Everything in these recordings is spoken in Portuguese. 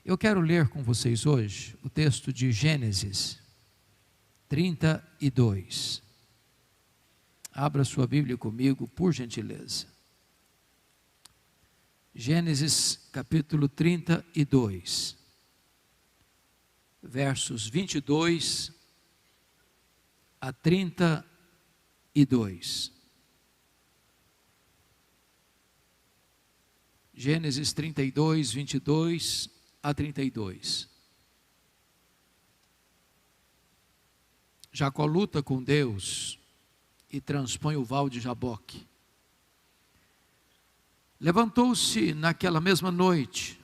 Eu quero ler com vocês hoje o texto de Gênesis 32. Abra sua Bíblia comigo, por gentileza. Gênesis capítulo 32, versos 22 a 32. Gênesis 32, 22 a 32. Jacó luta com Deus e transpõe o val de Jaboque. Levantou-se naquela mesma noite,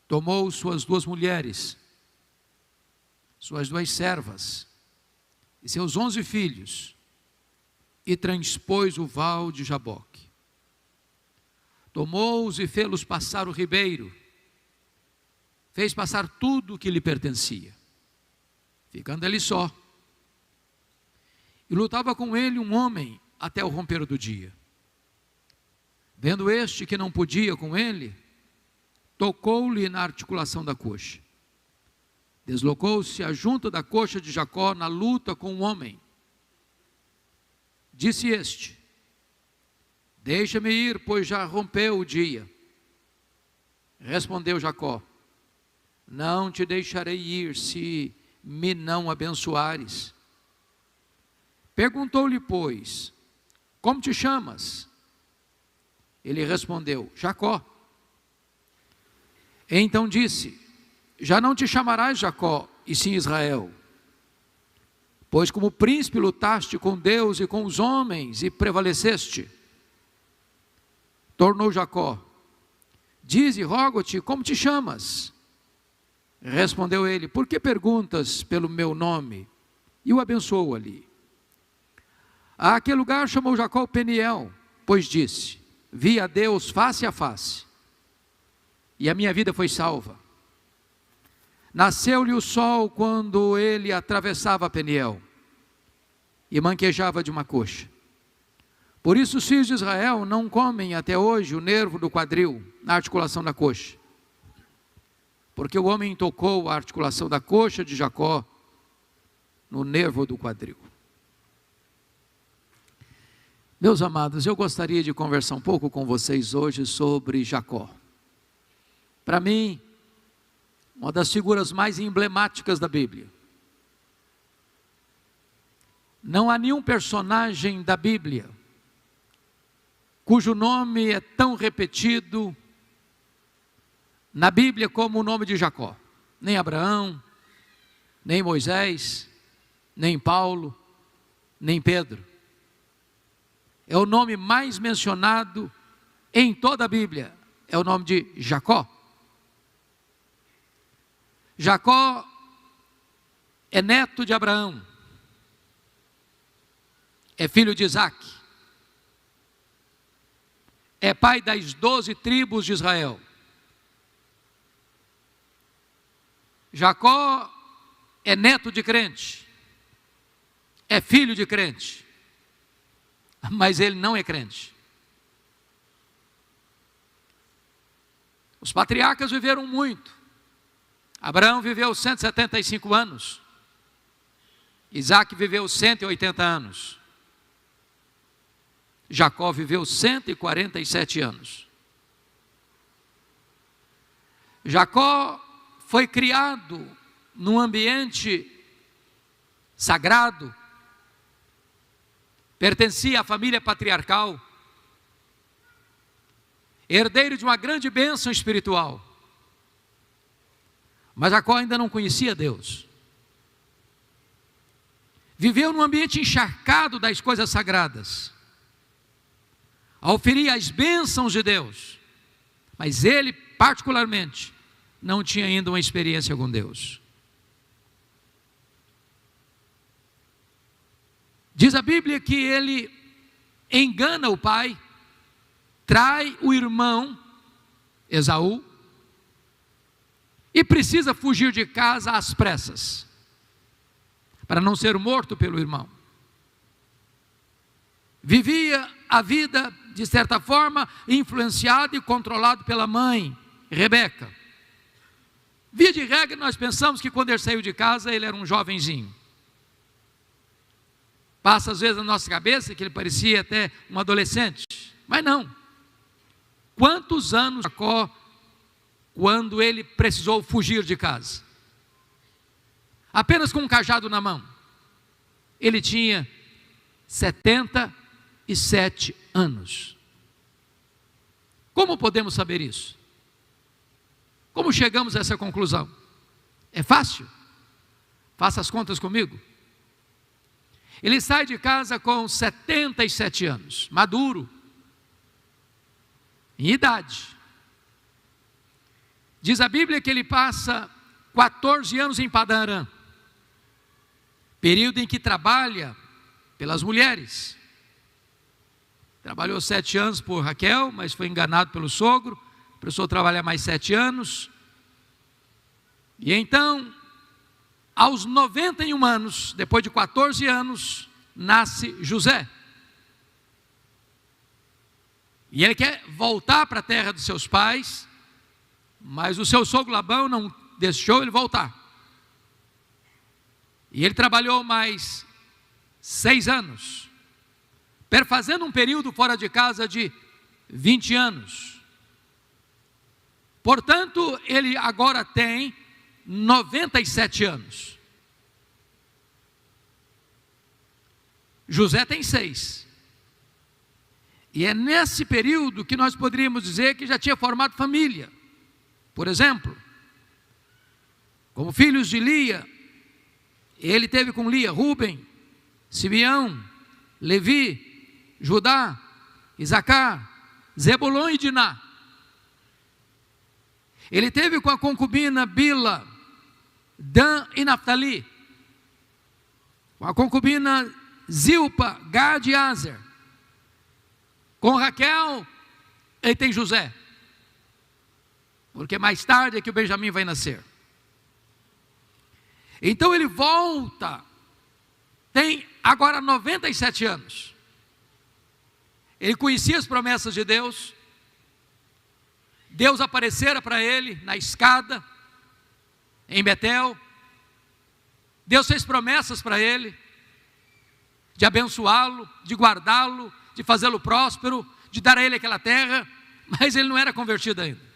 tomou suas 2 mulheres, suas 2 servas e seus 11 filhos, e transpôs o val de Jaboque. Tomou-os e fê-los passar o ribeiro, fez passar tudo o que lhe pertencia, ficando ele só. E lutava com ele um homem até o romper do dia. Vendo este que não podia com ele, tocou-lhe na articulação da coxa. Deslocou-se a junta da coxa de Jacó na luta com o homem. Disse este: deixa-me ir, pois já rompeu o dia. Respondeu Jacó: não te deixarei ir, se me não abençoares. Perguntou-lhe, pois, como te chamas? Ele respondeu: Jacó. Então disse: já não te chamarás Jacó, e sim Israel, pois como príncipe lutaste com Deus e com os homens, e prevaleceste. Tornou Jacó: dize, rogo-te, como te chamas? Respondeu ele: por que perguntas pelo meu nome? E o abençoou ali. Aquele lugar chamou Jacó Peniel, pois disse: vi a Deus face a face, e a minha vida foi salva. Nasceu-lhe o sol quando ele atravessava Peniel, e manquejava de uma coxa. Por isso os filhos de Israel não comem até hoje o nervo do quadril, na articulação da coxa, porque o homem tocou a articulação da coxa de Jacó no nervo do quadril. Meus amados, eu gostaria de conversar um pouco com vocês hoje sobre Jacó. Para mim, uma das figuras mais emblemáticas da Bíblia. Não há nenhum personagem da Bíblia cujo nome é tão repetido na Bíblia como o nome de Jacó. Nem Abraão, nem Moisés, nem Paulo, nem Pedro. É o nome mais mencionado em toda a Bíblia, é o nome de Jacó. Jacó é neto de Abraão, é filho de Isaac, é pai das 12 tribos de Israel. Jacó é neto de crente, é filho de crente, mas ele não é crente. Os patriarcas viveram muito. Abraão viveu 175 anos, Isaac viveu 180 anos, Jacó viveu 147 anos. Jacó foi criado num ambiente sagrado, pertencia à família patriarcal, herdeiro de uma grande bênção espiritual. Mas Jacó ainda não conhecia Deus. Viveu num ambiente encharcado das coisas sagradas, oferia as bênçãos de Deus, mas ele particularmente não tinha ainda uma experiência com Deus. Diz a Bíblia que ele engana o pai, trai o irmão Esaú e precisa fugir de casa às pressas, para não ser morto pelo irmão. Vivia a vida, de certa forma, influenciado e controlado pela mãe, Rebeca. Via de regra, nós pensamos que quando ele saiu de casa, ele era um jovenzinho. Passa às vezes na nossa cabeça que ele parecia até um adolescente, mas não. Quantos anos Jacó, quando ele precisou fugir de casa? Apenas com um cajado na mão. Ele tinha 77 anos. Como podemos saber isso? Como chegamos a essa conclusão? É fácil? Faça as contas comigo. Ele sai de casa com 77 anos, maduro, em idade. Diz a Bíblia que ele passa 14 anos em Padã Arã, período em que trabalha pelas mulheres. Trabalhou 7 anos por Raquel, mas foi enganado pelo sogro, precisou trabalhar mais 7 anos. E então, aos 91 anos, depois de 14 anos, nasce José. E ele quer voltar para a terra dos seus pais, mas o seu sogro Labão não deixou ele voltar. E ele trabalhou mais 6 anos, perfazendo um período fora de casa de 20 anos. Portanto, ele agora tem 97 anos. José tem 6. E é nesse período que nós poderíamos dizer que já tinha formado família. Por exemplo, como filhos de Lia, ele teve com Lia Rúben, Simeão, Levi, Judá, Isacar, Zebulon e Diná. Ele teve com a concubina Bila, Dan e Naftali. Com a concubina Zilpa, Gad e Azer. Com Raquel, ele tem José. Porque mais tarde é que o Benjamim vai nascer. Então ele volta, tem agora 97 anos. Ele conhecia as promessas de Deus. Deus aparecera para ele na escada, em Betel. Deus fez promessas para ele, de abençoá-lo, de guardá-lo, de fazê-lo próspero, de dar a ele aquela terra, mas ele não era convertido ainda.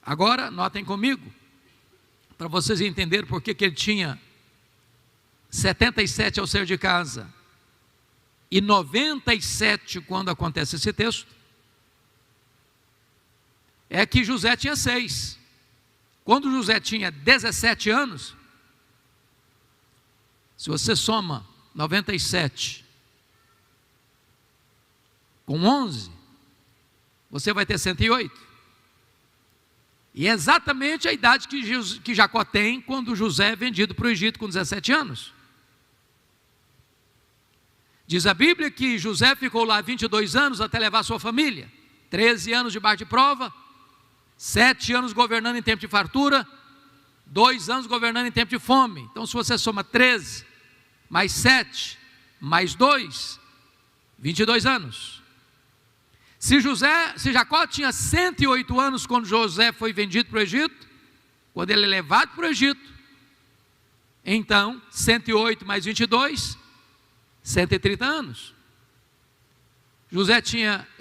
Agora, notem comigo, para vocês entenderem por que ele tinha 77 ao sair de casa, e 97 quando acontece esse texto, é que José tinha 6. Quando José tinha 17 anos, se você soma 97 com 11, você vai ter 108. E é exatamente a idade que Jacó tem quando José é vendido para o Egito com 17 anos. Diz a Bíblia que José ficou lá 22 anos até levar sua família. 13 anos debaixo de prova, 7 anos governando em tempo de fartura, 2 anos governando em tempo de fome. Então se você soma 13, mais 7, mais 2, 22 anos. Se Jacó tinha 108 anos quando José foi vendido para o Egito, quando ele é levado para o Egito, então 108 mais 22, 130 anos.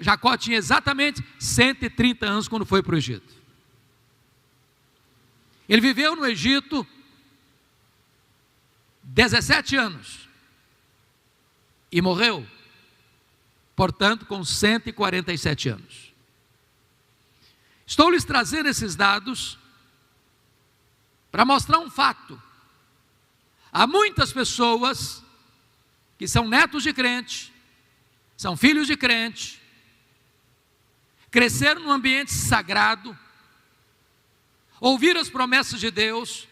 Jacó tinha exatamente 130 anos quando foi para o Egito. Ele viveu no Egito 17 anos e morreu, portanto, com 147 anos. Estou lhes trazendo esses dados para mostrar um fato. Há muitas pessoas que são netos de crente, são filhos de crente, cresceram num ambiente sagrado, ouviram as promessas de Deus,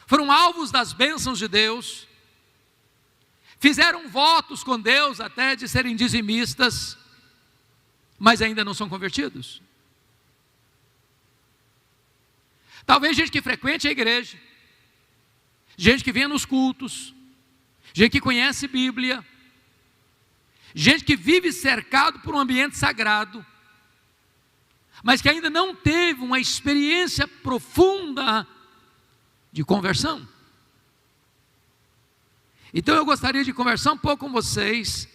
foram alvos das bênçãos de Deus, fizeram votos com Deus até de serem dizimistas, mas ainda não são convertidos. Talvez gente que frequente a igreja, gente que venha nos cultos, gente que conhece Bíblia, gente que vive cercado por um ambiente sagrado, mas que ainda não teve uma experiência profunda de conversão. Então eu gostaria de conversar um pouco com vocês,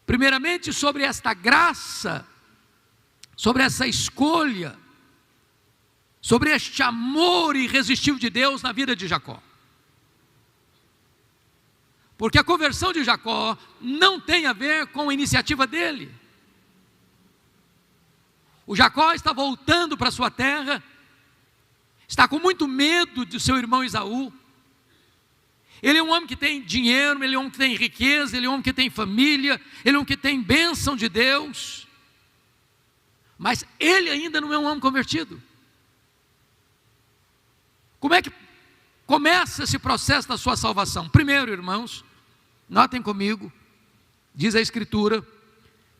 primeiramente sobre esta graça, sobre essa escolha, sobre este amor irresistível de Deus na vida de Jacó. Porque a conversão de Jacó não tem a ver com a iniciativa dele. O Jacó está voltando para sua terra, está com muito medo do seu irmão Esaú. Ele é um homem que tem dinheiro, ele é um homem que tem riqueza, ele é um homem que tem família, ele é um homem que tem bênção de Deus. Mas ele ainda não é um homem convertido. Como é que começa esse processo da sua salvação? Primeiro, irmãos, notem comigo, diz a Escritura,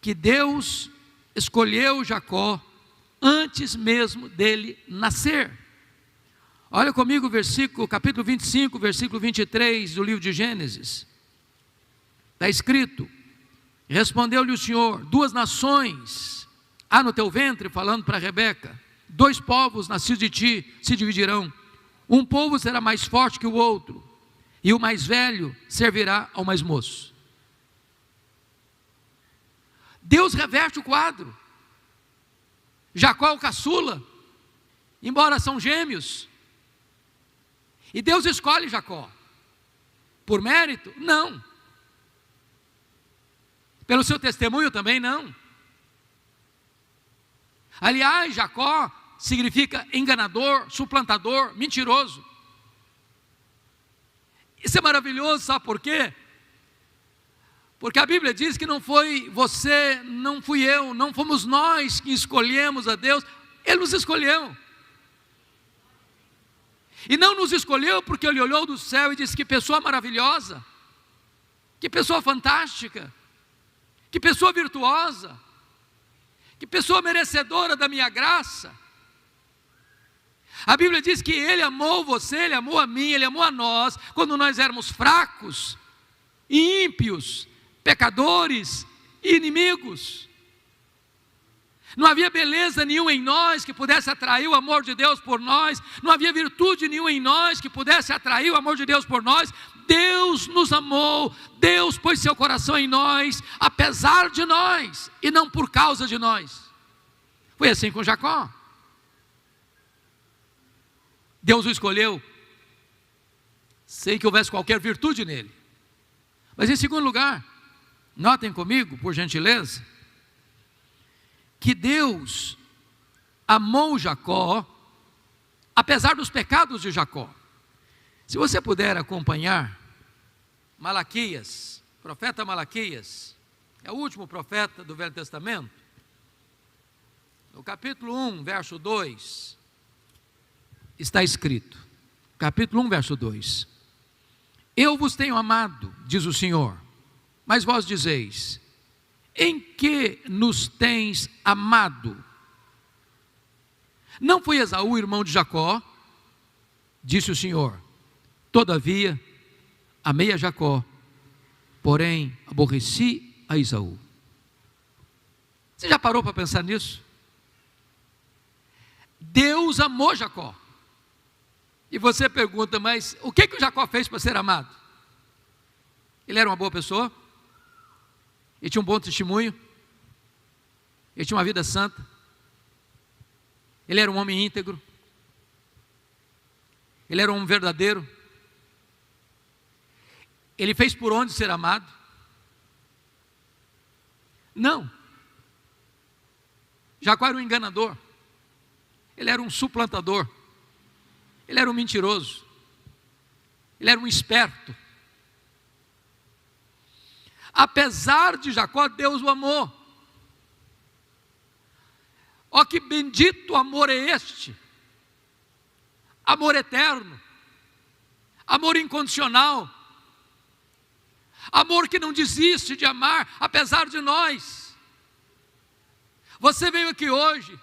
que Deus escolheu Jacó antes mesmo dele nascer. Olha comigo o capítulo 25, versículo 23 do livro de Gênesis. Está escrito: respondeu-lhe o Senhor, 2 nações há no teu ventre, falando para Rebeca, 2 povos nascidos de ti se dividirão, um povo será mais forte que o outro, e o mais velho servirá ao mais moço. Deus reverte o quadro. Jacó é o caçula, embora são gêmeos, e Deus escolhe Jacó, por mérito? Não, pelo seu testemunho também não. Aliás, Jacó significa enganador, suplantador, mentiroso. Isso é maravilhoso, sabe por quê? Porque a Bíblia diz que não foi você, não fui eu, não fomos nós que escolhemos a Deus, Ele nos escolheu. E não nos escolheu porque Ele olhou do céu e disse: que pessoa maravilhosa, que pessoa fantástica, que pessoa virtuosa, que pessoa merecedora da minha graça. A Bíblia diz que Ele amou você, Ele amou a mim, Ele amou a nós, quando nós éramos fracos, ímpios, pecadores e inimigos. Não havia beleza nenhuma em nós que pudesse atrair o amor de Deus por nós, não havia virtude nenhuma em nós que pudesse atrair o amor de Deus por nós. Deus nos amou, Deus pôs seu coração em nós, apesar de nós, e não por causa de nós. Foi assim com Jacó. Deus o escolheu, sem que houvesse qualquer virtude nele. Mas em segundo lugar, notem comigo, por gentileza, que Deus amou Jacó, apesar dos pecados de Jacó. Se você puder acompanhar Malaquias, profeta Malaquias, é o último profeta do Velho Testamento, no capítulo 1, verso 2, está escrito, capítulo 1, verso 2: eu vos tenho amado, diz o Senhor, mas vós dizeis: em que nos tens amado? Não foi Esaú irmão de Jacó? Disse o Senhor: todavia amei a Jacó, porém aborreci a Esaú. Você já parou para pensar nisso? Deus amou Jacó. E você pergunta: mas o que o Jacó fez para ser amado? Ele era uma boa pessoa, ele tinha um bom testemunho, ele tinha uma vida santa, ele era um homem íntegro, ele era um homem verdadeiro, ele fez por onde ser amado? Não. Jacó era um enganador, ele era um suplantador, ele era um mentiroso, ele era um esperto. Apesar de Jacó, Deus o amou. Ó, que bendito amor é este! Amor eterno, amor incondicional, amor que não desiste de amar, apesar de nós. Você veio aqui hoje,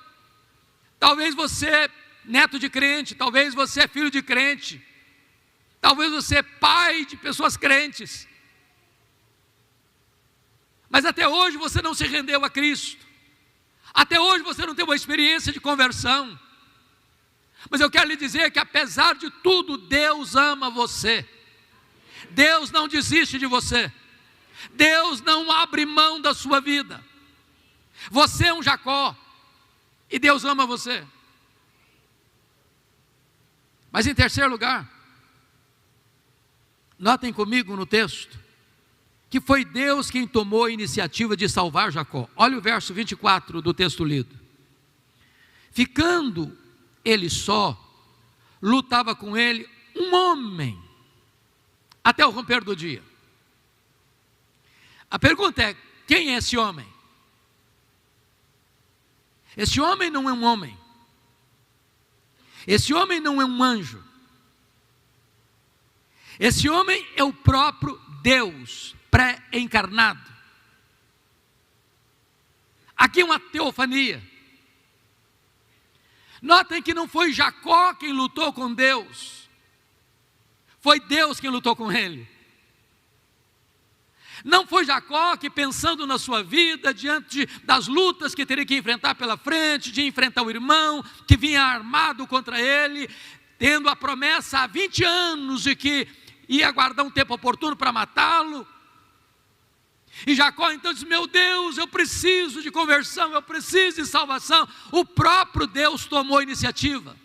talvez você é neto de crente, talvez você é filho de crente, talvez você é pai de pessoas crentes. Mas até hoje você não se rendeu a Cristo. Até hoje você não tem uma experiência de conversão. Mas eu quero lhe dizer que apesar de tudo, Deus ama você. Deus não desiste de você. Deus não abre mão da sua vida. Você é um Jacó e Deus ama você. Mas em terceiro lugar, notem comigo no texto, que foi Deus quem tomou a iniciativa de salvar Jacó. Olha o verso 24 do texto lido. Ficando ele só, lutava com ele um homem, até o romper do dia. A pergunta é, quem é esse homem? Esse homem não é um homem. Esse homem não é um anjo. Esse homem é o próprio Deus pré-encarnado. Aqui é uma teofania. Notem que não foi Jacó quem lutou com Deus, foi Deus quem lutou com ele. Não foi Jacó que, pensando na sua vida, diante das lutas que teria que enfrentar pela frente, de enfrentar o irmão que vinha armado contra ele, tendo a promessa há 20 anos de que ia aguardar um tempo oportuno para matá-lo. E Jacó então diz, meu Deus, eu preciso de conversão, eu preciso de salvação. O próprio Deus tomou a iniciativa.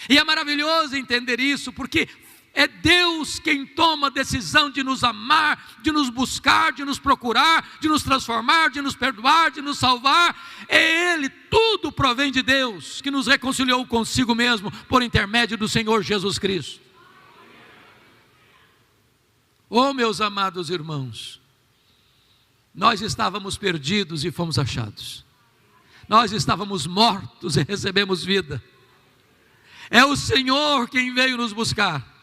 E é maravilhoso entender isso, porque é Deus quem toma a decisão de nos amar, de nos buscar, de nos procurar, de nos transformar, de nos perdoar, de nos salvar. É Ele, tudo provém de Deus, que nos reconciliou consigo mesmo, por intermédio do Senhor Jesus Cristo. Oh, meus amados irmãos, nós estávamos perdidos e fomos achados. Nós estávamos mortos e recebemos vida. É o Senhor quem veio nos buscar.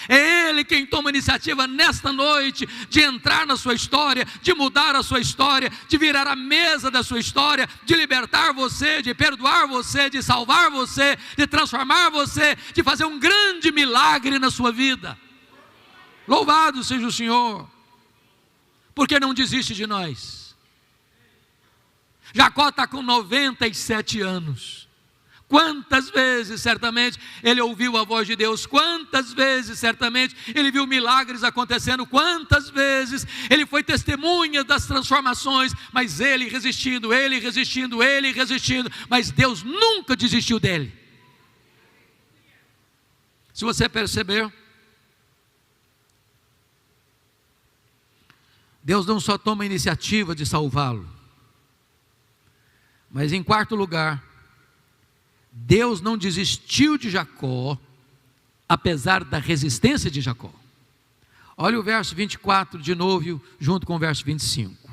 É Ele quem toma a iniciativa nesta noite de entrar na sua história, de mudar a sua história, de virar a mesa da sua história, de libertar você, de perdoar você, de salvar você, de transformar você, de fazer um grande milagre na sua vida. Louvado seja o Senhor, porque não desiste de nós. Jacó está com 97 anos. Quantas vezes, certamente, ele ouviu a voz de Deus, quantas vezes, certamente, ele viu milagres acontecendo, quantas vezes ele foi testemunha das transformações, mas ele resistindo, mas Deus nunca desistiu dele. Se você perceber, Deus não só toma a iniciativa de salvá-lo, mas em quarto lugar, Deus não desistiu de Jacó, apesar da resistência de Jacó. Olha o verso 24 de novo, junto com o verso 25.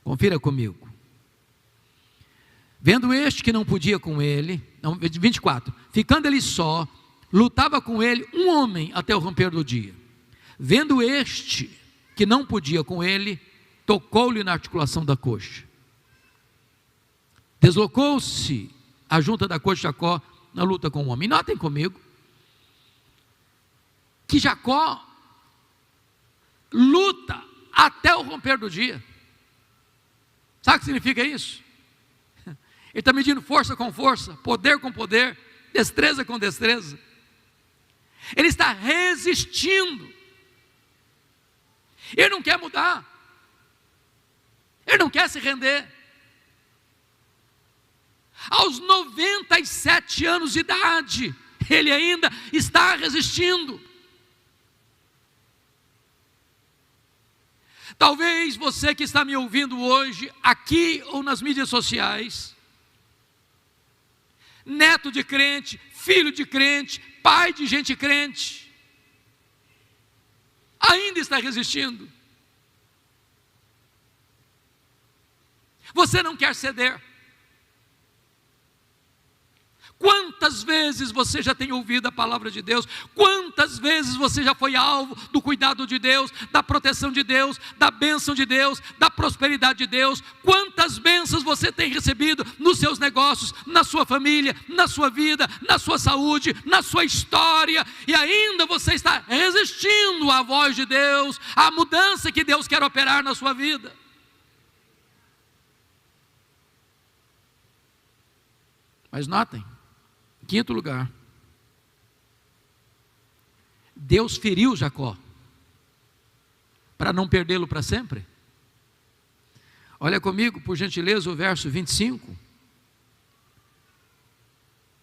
Confira comigo. Vendo este que não podia com ele, 24, ficando ele só, lutava com ele um homem até o romper do dia. Vendo este que não podia com ele, tocou-lhe na articulação da coxa. Deslocou-se a junta da coxa de Jacó na luta com o homem. Notem comigo que Jacó luta até o romper do dia. Sabe o que significa isso? Ele está medindo força com força, poder com poder, destreza com destreza. Ele está resistindo. Ele não quer mudar. Ele não quer se render. Aos 97 anos de idade, ele ainda está resistindo. Talvez você que está me ouvindo hoje, aqui ou nas mídias sociais, neto de crente, filho de crente, pai de gente crente, ainda está resistindo. Você não quer ceder. Quantas vezes você já tem ouvido a palavra de Deus? Quantas vezes você já foi alvo do cuidado de Deus, da proteção de Deus, da bênção de Deus, da prosperidade de Deus? Quantas bênçãos você tem recebido nos seus negócios, na sua família, na sua vida, na sua saúde, na sua história, e ainda você está resistindo à voz de Deus, à mudança que Deus quer operar na sua vida? Mas notem, em quinto lugar, Deus feriu Jacó para não perdê-lo para sempre. Olha comigo, por gentileza, o verso 25.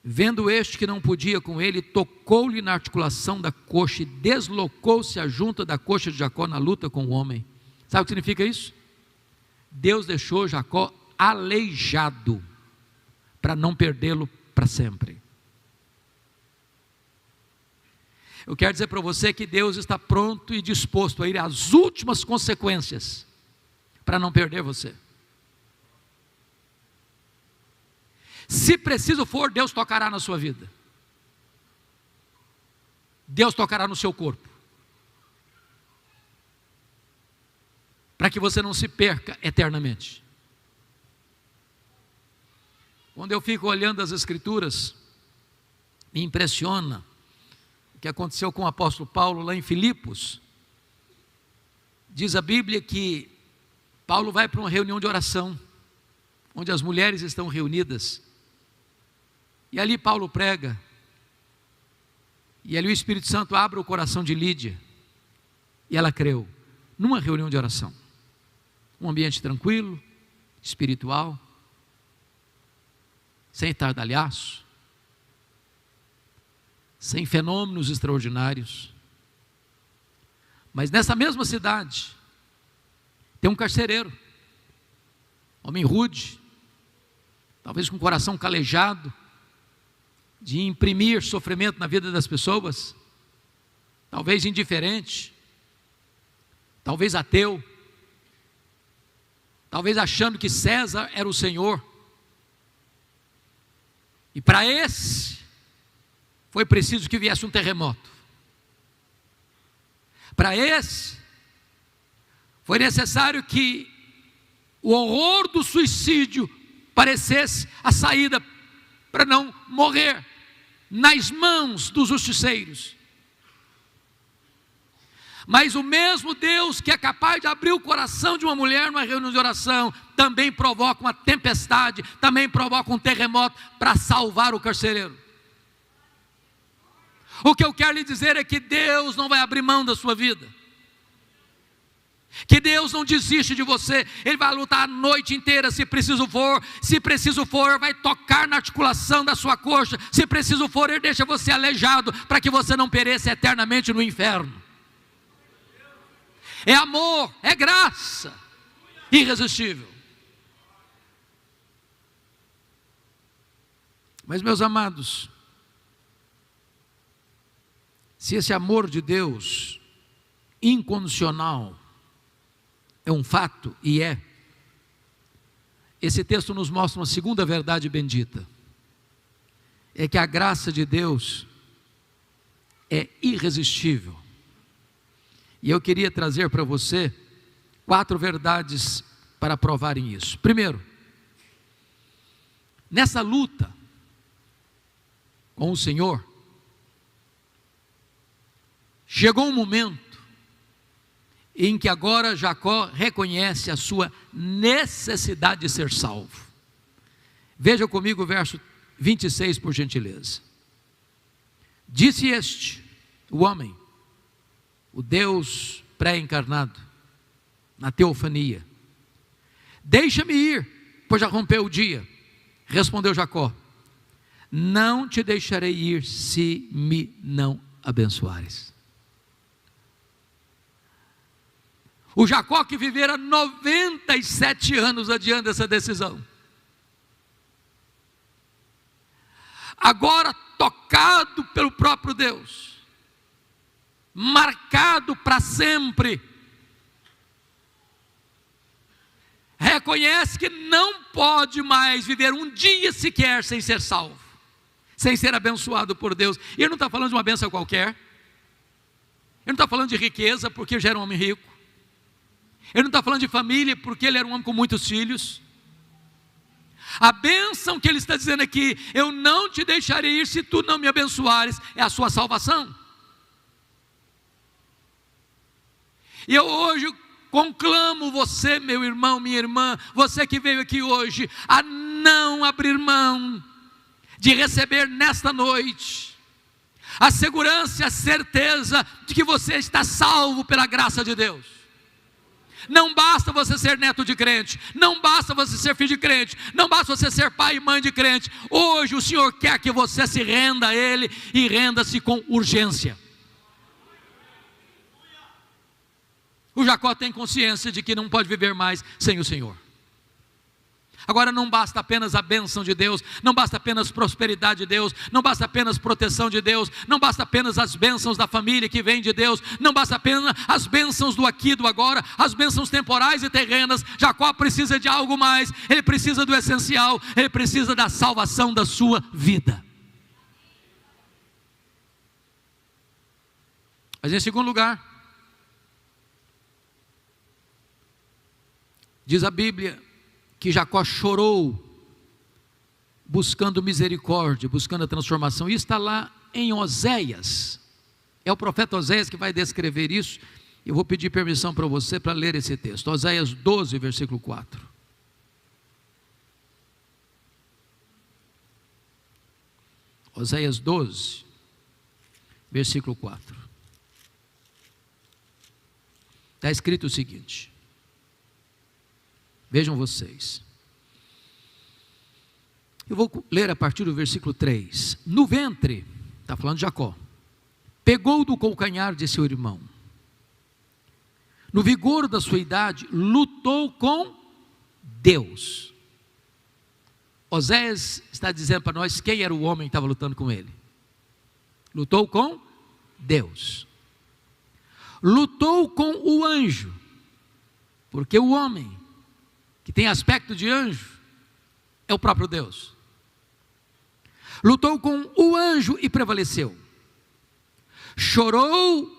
Vendo este que não podia com ele, tocou-lhe na articulação da coxa e deslocou-se a junta da coxa de Jacó na luta com o homem. Sabe o que significa isso? Deus deixou Jacó aleijado para não perdê-lo para sempre. Eu quero dizer para você que Deus está pronto e disposto a ir às últimas consequências para não perder você. Se preciso for, Deus tocará na sua vida. Deus tocará no seu corpo, para que você não se perca eternamente. Quando eu fico olhando as Escrituras, me impressiona o que aconteceu com o apóstolo Paulo lá em Filipos. Diz a Bíblia que Paulo vai para uma reunião de oração, onde as mulheres estão reunidas, e ali Paulo prega, e ali o Espírito Santo abre o coração de Lídia, e ela creu, numa reunião de oração, um ambiente tranquilo, espiritual, sem estardalhaço, sem fenômenos extraordinários. Mas nessa mesma cidade, tem um carcereiro, homem rude, talvez com o coração calejado, de imprimir sofrimento na vida das pessoas, talvez indiferente, talvez ateu, talvez achando que César era o Senhor. E para esse, foi preciso que viesse um terremoto. Para esse, foi necessário que o horror do suicídio parecesse a saída para não morrer nas mãos dos justiceiros. Mas o mesmo Deus que é capaz de abrir o coração de uma mulher numa reunião de oração, também provoca uma tempestade, também provoca um terremoto para salvar o carcereiro. O que eu quero lhe dizer é que Deus não vai abrir mão da sua vida, que Deus não desiste de você. Ele vai lutar a noite inteira, se preciso for, vai tocar na articulação da sua coxa, se preciso for, Ele deixa você aleijado, para que você não pereça eternamente no inferno. É amor, é graça, irresistível. Mas, meus amados, se esse amor de Deus incondicional é um fato, e é, esse texto nos mostra uma segunda verdade bendita, é que a graça de Deus é irresistível. E eu queria trazer para você 4 verdades para provarem isso. Primeiro, nessa luta com o Senhor, chegou um momento em que agora Jacó reconhece a sua necessidade de ser salvo. Veja comigo o verso 26, por gentileza. Disse este, o homem, o Deus pré-encarnado, na teofania: deixa-me ir, pois já rompeu o dia. Respondeu Jacó: não te deixarei ir se me não abençoares. O Jacó que vivera 97 anos adiante dessa decisão, agora tocado pelo próprio Deus, marcado para sempre, reconhece que não pode mais viver um dia sequer sem ser salvo. sem ser abençoado por Deus. E ele não está falando de uma bênção qualquer. Ele não está falando de riqueza, porque já era um homem rico. Ele não está falando de família, porque ele era um homem com muitos filhos. A bênção que ele está dizendo aqui, eu não te deixarei ir se tu não me abençoares, é a sua salvação. E eu hoje conclamo você, meu irmão, minha irmã, você que veio aqui hoje, a não abrir mão de receber nesta noite a segurança e a certeza de que você está salvo pela graça de Deus. Não basta você ser neto de crente, não basta você ser filho de crente, não basta você ser pai e mãe de crente. Hoje o Senhor quer que você se renda a Ele, e renda-se com urgência. O Jacó tem consciência de que não pode viver mais sem o Senhor. Agora não basta apenas a bênção de Deus, não basta apenas prosperidade de Deus, não basta apenas proteção de Deus, não basta apenas as bênçãos da família que vem de Deus, não basta apenas as bênçãos do aqui e do agora, as bênçãos temporais e terrenas. Jacó precisa de algo mais, ele precisa do essencial, ele precisa da salvação da sua vida. Mas em segundo lugar, diz a Bíblia que Jacó chorou, buscando misericórdia, buscando a transformação. Isso está lá em Oséias. É o profeta Oséias que vai descrever isso. Eu vou pedir permissão para você para ler esse texto. Oséias 12, versículo 4. Oséias 12, versículo 4. Está escrito o seguinte. Vejam vocês. Eu vou ler a partir do versículo 3. No ventre, está falando de Jacó, pegou do calcanhar de seu irmão. No vigor da sua idade, lutou com Deus. Oséias está dizendo para nós quem era o homem que estava lutando com ele. Lutou com Deus. Lutou com o anjo, porque o homem que tem aspecto de anjo é o próprio Deus. Lutou com o anjo e prevaleceu. Chorou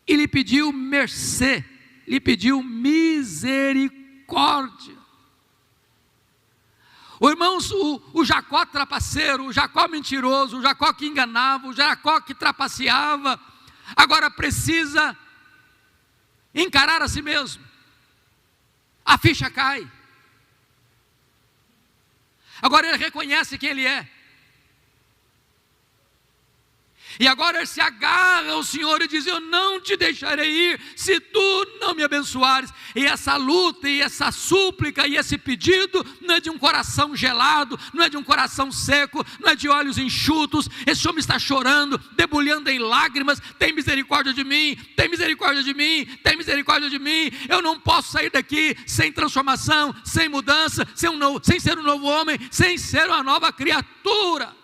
e lhe pediu mercê, lhe pediu misericórdia. Irmãos, o Jacó trapaceiro, o Jacó mentiroso, o Jacó que enganava, o Jacó que trapaceava, agora precisa encarar a si mesmo. A ficha cai. Agora ele reconhece quem ele é. E agora ele se agarra ao Senhor e diz: eu não te deixarei ir se tu não me abençoares. E essa luta e essa súplica e esse pedido não é de um coração gelado, não é de um coração seco, não é de olhos enxutos. Esse homem está chorando, debulhando em lágrimas: tem misericórdia de mim, tem misericórdia de mim, tem misericórdia de mim. Eu não posso sair daqui sem transformação, sem mudança, sem ser um novo homem, sem ser uma nova criatura.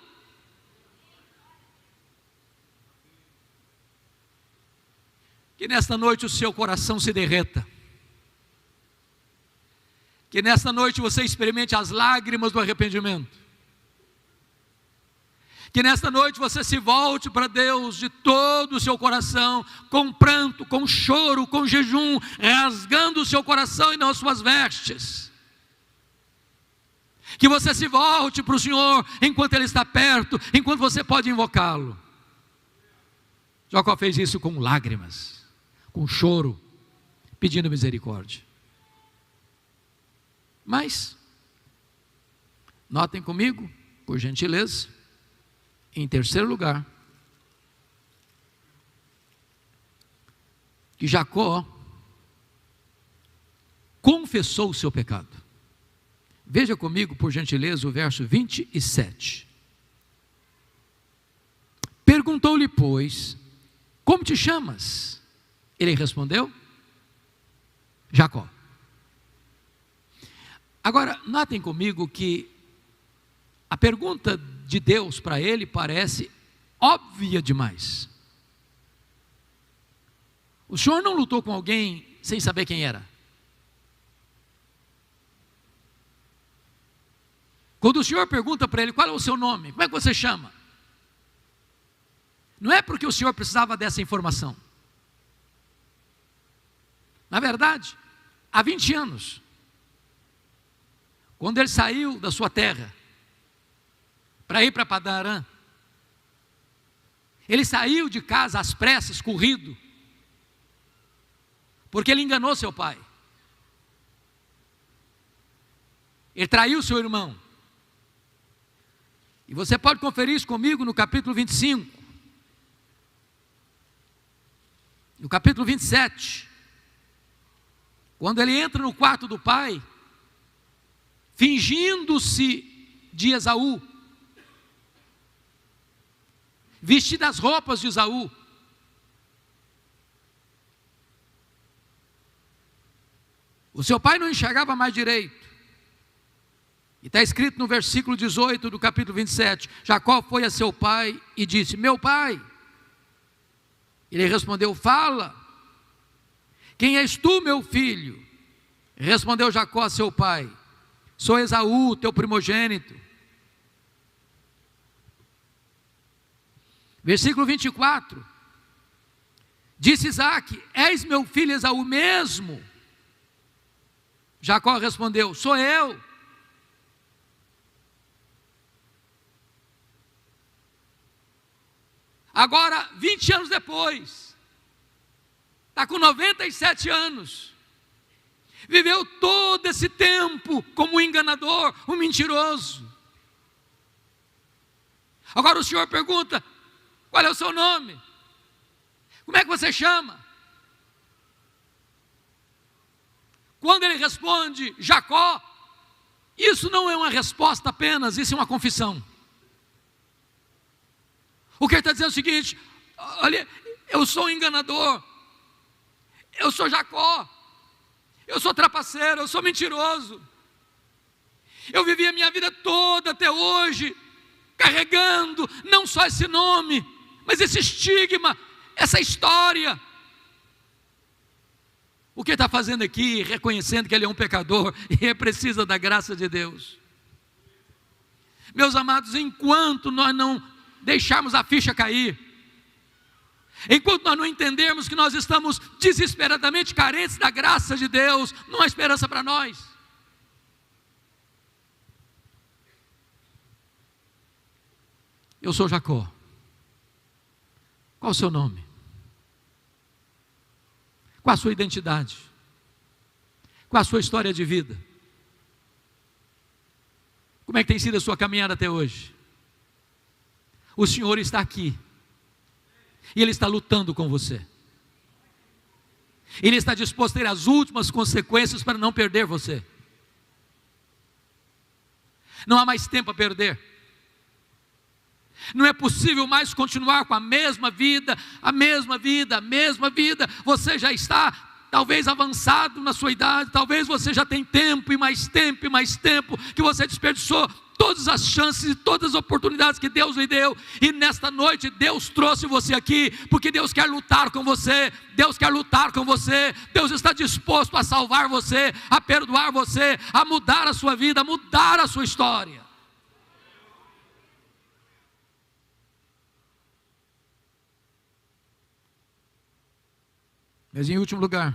Que nesta noite o seu coração se derreta. Que nesta noite você experimente as lágrimas do arrependimento. Que nesta noite você se volte para Deus de todo o seu coração, com pranto, com choro, com jejum, rasgando o seu coração e não as suas vestes. Que você se volte para o Senhor enquanto Ele está perto, enquanto você pode invocá-lo. Jacó fez isso com lágrimas, com choro, pedindo misericórdia. Mas, notem comigo, por gentileza, em terceiro lugar, que Jacó confessou o seu pecado. Veja comigo, por gentileza, o verso 27. Perguntou-lhe, pois, como te chamas? Ele respondeu, Jacó. Agora, notem comigo que a pergunta de Deus para ele parece óbvia demais. O Senhor não lutou com alguém sem saber quem era. Quando o Senhor pergunta para ele: qual é o seu nome? Como é que você chama? Não é porque o Senhor precisava dessa informação. Na verdade, há 20 anos, quando ele saiu da sua terra para ir para Padã Arã, ele saiu de casa às pressas, corrido, porque ele enganou seu pai. Ele traiu seu irmão. E você pode conferir isso comigo no capítulo 25. No capítulo 27. Quando ele entra no quarto do pai, fingindo-se de Esaú, vestido as roupas de Esaú, o seu pai não enxergava mais direito, e está escrito no versículo 18 do capítulo 27, Jacó foi a seu pai e disse: meu pai. Ele respondeu: fala. Quem és tu, meu filho? Respondeu Jacó a seu pai: sou Esaú, teu primogênito. Versículo 24. Disse Isaque: és meu filho Esaú mesmo? Jacó respondeu: sou eu. Agora, 20 anos depois, está com 97 anos, viveu todo esse tempo como um enganador, um mentiroso. Agora o Senhor pergunta: qual é o seu nome? Como é que você chama? Quando ele responde Jacó, isso não é uma resposta apenas, isso é uma confissão. O que ele está dizendo é o seguinte: olha, eu sou um enganador, eu sou Jacó, eu sou trapaceiro, eu sou mentiroso, eu vivi a minha vida toda até hoje, carregando não só esse nome, mas esse estigma, essa história. O que ele está fazendo aqui? Reconhecendo que ele é um pecador e precisa da graça de Deus. Meus amados, enquanto nós não deixarmos a ficha cair, enquanto nós não entendermos que nós estamos desesperadamente carentes da graça de Deus, não há esperança para nós. Eu sou Jacó. Qual o seu nome? Qual a sua identidade? Qual a sua história de vida? Como é que tem sido a sua caminhada até hoje? O Senhor está aqui, e Ele está lutando com você. Ele está disposto a ter as últimas consequências para não perder você. Não há mais tempo a perder. Não é possível mais continuar com a mesma vida, a mesma vida, a mesma vida. Você já está talvez avançado na sua idade, talvez você já tem tempo e mais tempo e mais tempo, que você desperdiçou todas as chances e todas as oportunidades que Deus lhe deu, e nesta noite Deus trouxe você aqui, porque Deus quer lutar com você, Deus quer lutar com você, Deus está disposto a salvar você, a perdoar você, a mudar a sua vida, a mudar a sua história. Mas em último lugar,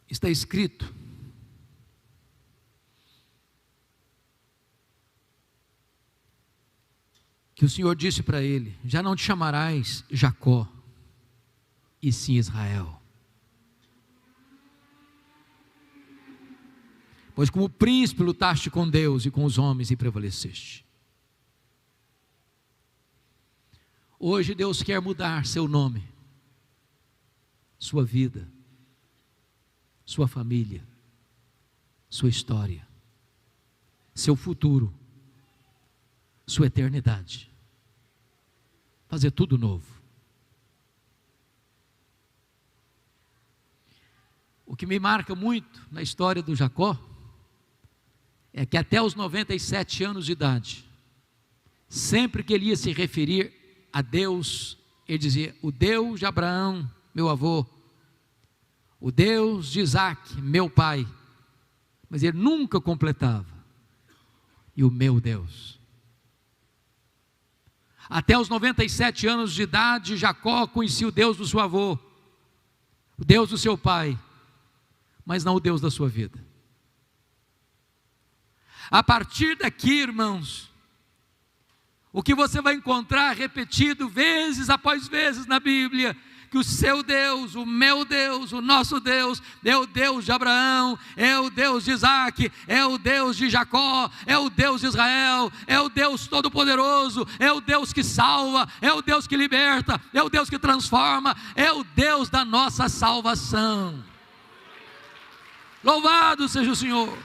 está escrito que o Senhor disse para ele: já não te chamarás Jacó, e sim Israel, pois como príncipe lutaste com Deus e com os homens e prevaleceste. Hoje Deus quer mudar seu nome, sua vida, sua família, sua história, seu futuro, sua eternidade, fazer tudo novo. O que me marca muito na história do Jacó é que até os 97 anos de idade, sempre que ele ia se referir a Deus, ele dizia: o Deus de Abraão, meu avô, o Deus de Isaque, meu pai, mas ele nunca completava. E o meu Deus. Até os 97 anos de idade, Jacó conhecia o Deus do seu avô, o Deus do seu pai, mas não o Deus da sua vida. A partir daqui, irmãos, o que você vai encontrar repetido vezes após vezes na Bíblia, que o seu Deus, o meu Deus, o nosso Deus, é o Deus de Abraão, é o Deus de Isaac, é o Deus de Jacó, é o Deus de Israel, é o Deus Todo-Poderoso, é o Deus que salva, é o Deus que liberta, é o Deus que transforma, é o Deus da nossa salvação. Louvado seja o Senhor.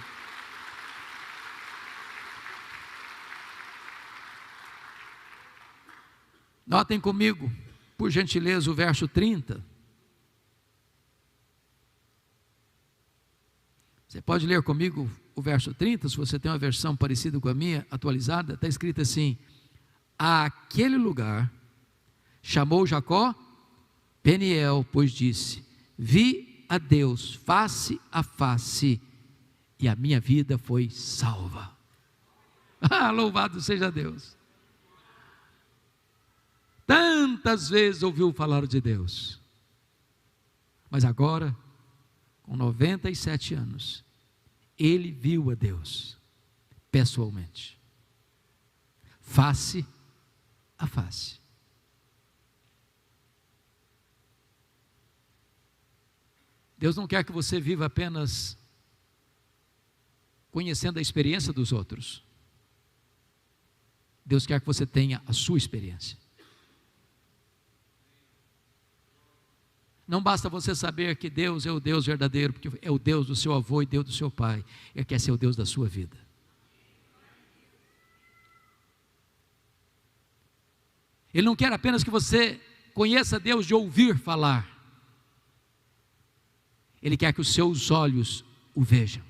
Notem comigo, por gentileza, o verso 30. Você pode ler comigo o verso 30, se você tem uma versão parecida com a minha, atualizada, está escrito assim: aquele lugar chamou Jacó Peniel, pois disse: vi a Deus face a face, e a minha vida foi salva. Louvado seja Deus. Tantas vezes ouviu falar de Deus, mas agora, com 97 anos, ele viu a Deus, pessoalmente, face a face. Deus não quer que você viva apenas conhecendo a experiência dos outros. Deus quer que você tenha a sua experiência. Não basta você saber que Deus é o Deus verdadeiro, porque é o Deus do seu avô e Deus do seu pai. Ele quer ser o Deus da sua vida. Ele não quer apenas que você conheça Deus de ouvir falar. Ele quer que os seus olhos o vejam.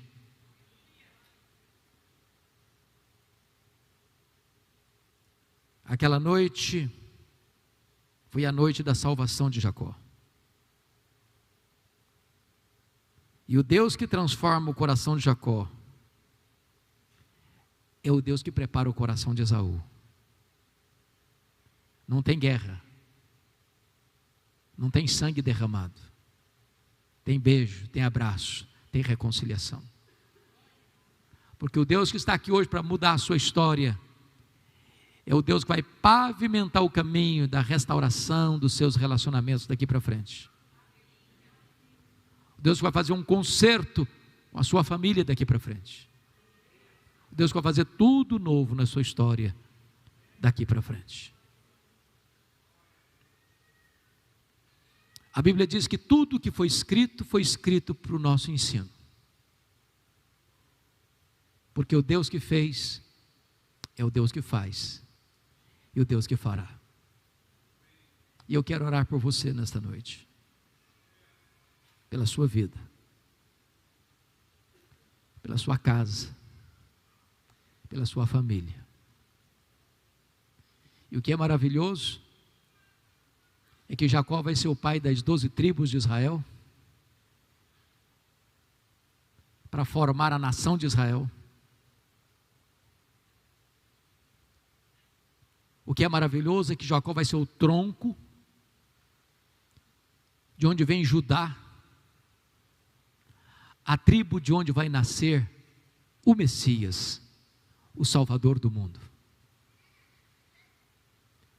Aquela noite foi a noite da salvação de Jacó. E o Deus que transforma o coração de Jacó é o Deus que prepara o coração de Esaú. Não tem guerra, não tem sangue derramado, tem beijo, tem abraço, tem reconciliação. Porque o Deus que está aqui hoje para mudar a sua história é o Deus que vai pavimentar o caminho da restauração dos seus relacionamentos daqui para frente. Deus vai fazer um concerto com a sua família daqui para frente. Deus vai fazer tudo novo na sua história daqui para frente. A Bíblia diz que tudo que foi escrito para o nosso ensino. Porque o Deus que fez é o Deus que faz e o Deus que fará. E eu quero orar por você nesta noite. Pela sua vida, pela sua casa, pela sua família. E o que é maravilhoso é que Jacó vai ser o pai das 12 tribos de Israel, para formar a nação de Israel. O que é maravilhoso é que Jacó vai ser o tronco de onde vem Judá, a tribo de onde vai nascer o Messias, o Salvador do mundo.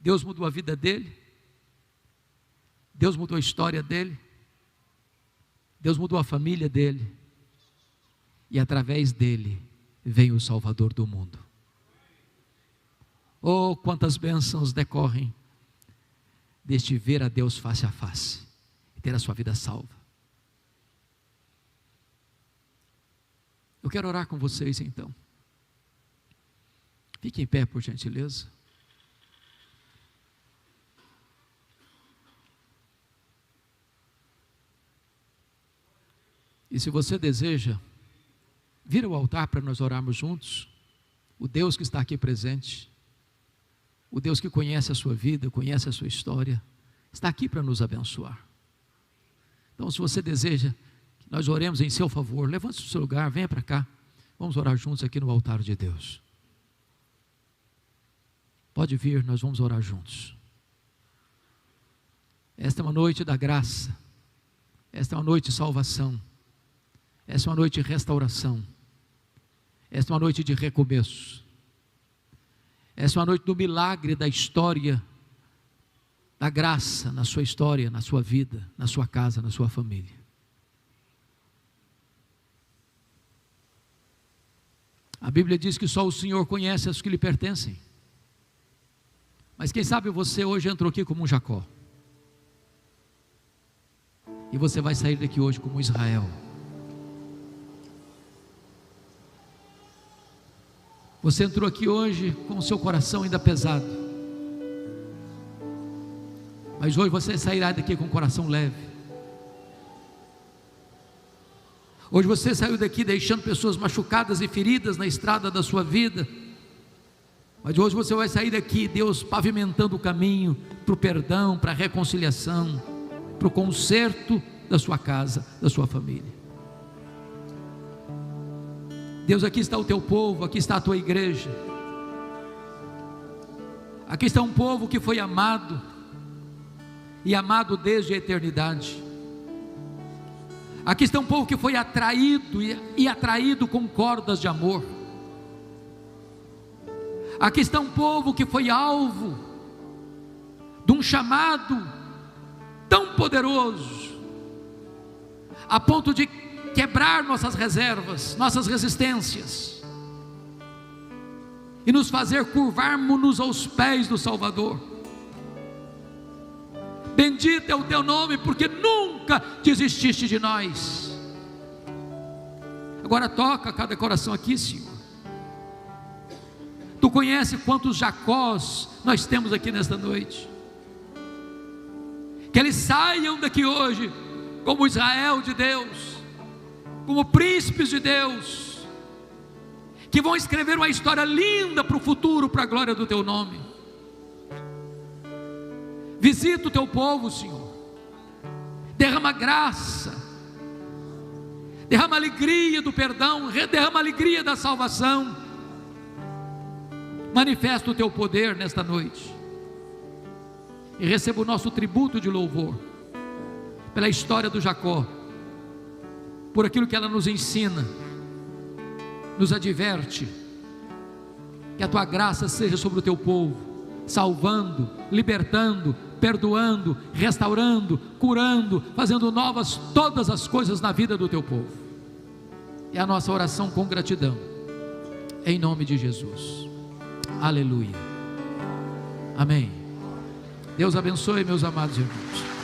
Deus mudou a vida dele, Deus mudou a história dele, Deus mudou a família dele, e através dele vem o Salvador do mundo. Oh, quantas bênçãos decorrem deste ver a Deus face a face e ter a sua vida salva. Eu quero orar com vocês então. Fique em pé, por gentileza. E se você deseja, vira ao altar para nós orarmos juntos. O Deus que está aqui presente, o Deus que conhece a sua vida, conhece a sua história, está aqui para nos abençoar. Então, se você deseja nós oremos em seu favor. Levante-se do seu lugar, venha para cá. Vamos orar juntos aqui no altar de Deus. Pode vir, nós vamos orar juntos. Esta é uma noite da graça. Esta é uma noite de salvação. Esta é uma noite de restauração. Esta é uma noite de recomeço. Esta é uma noite do milagre da história, da graça na sua história, na sua vida, na sua casa, na sua família. A Bíblia diz que só o Senhor conhece as que lhe pertencem. Mas quem sabe você hoje entrou aqui como um Jacó. E você vai sair daqui hoje como Israel. Você entrou aqui hoje com o seu coração ainda pesado. Mas hoje você sairá daqui com o coração leve. Hoje você saiu daqui deixando pessoas machucadas e feridas na estrada da sua vida. Mas hoje você vai sair daqui, Deus pavimentando o caminho para o perdão, para a reconciliação, para o conserto da sua casa, da sua família. Deus, aqui está o teu povo, aqui está a tua igreja. Aqui está um povo que foi amado, e amado desde a eternidade. Aqui está um povo que foi atraído e atraído com cordas de amor. Aqui está um povo que foi alvo de um chamado tão poderoso, a ponto de quebrar nossas reservas, nossas resistências, e nos fazer curvarmos-nos aos pés do Salvador. Bendito é o teu nome, porque nunca desististe de nós. Agora toca cada coração aqui, Senhor. Tu conheces quantos Jacós nós temos aqui nesta noite. Que eles saiam daqui hoje como Israel de Deus, como príncipes de Deus, que vão escrever uma história linda para o futuro, para a glória do teu nome. Visita o teu povo, Senhor. Derrama graça, derrama alegria do perdão, derrama alegria da salvação. Manifesta o teu poder nesta noite, e receba o nosso tributo de louvor pela história do Jacó, por aquilo que ela nos ensina, nos adverte. Que a tua graça seja sobre o teu povo, salvando, libertando, perdoando, restaurando, curando, fazendo novas todas as coisas na vida do teu povo. É a nossa oração com gratidão, em nome de Jesus. Aleluia. Amém. Deus abençoe, meus amados irmãos.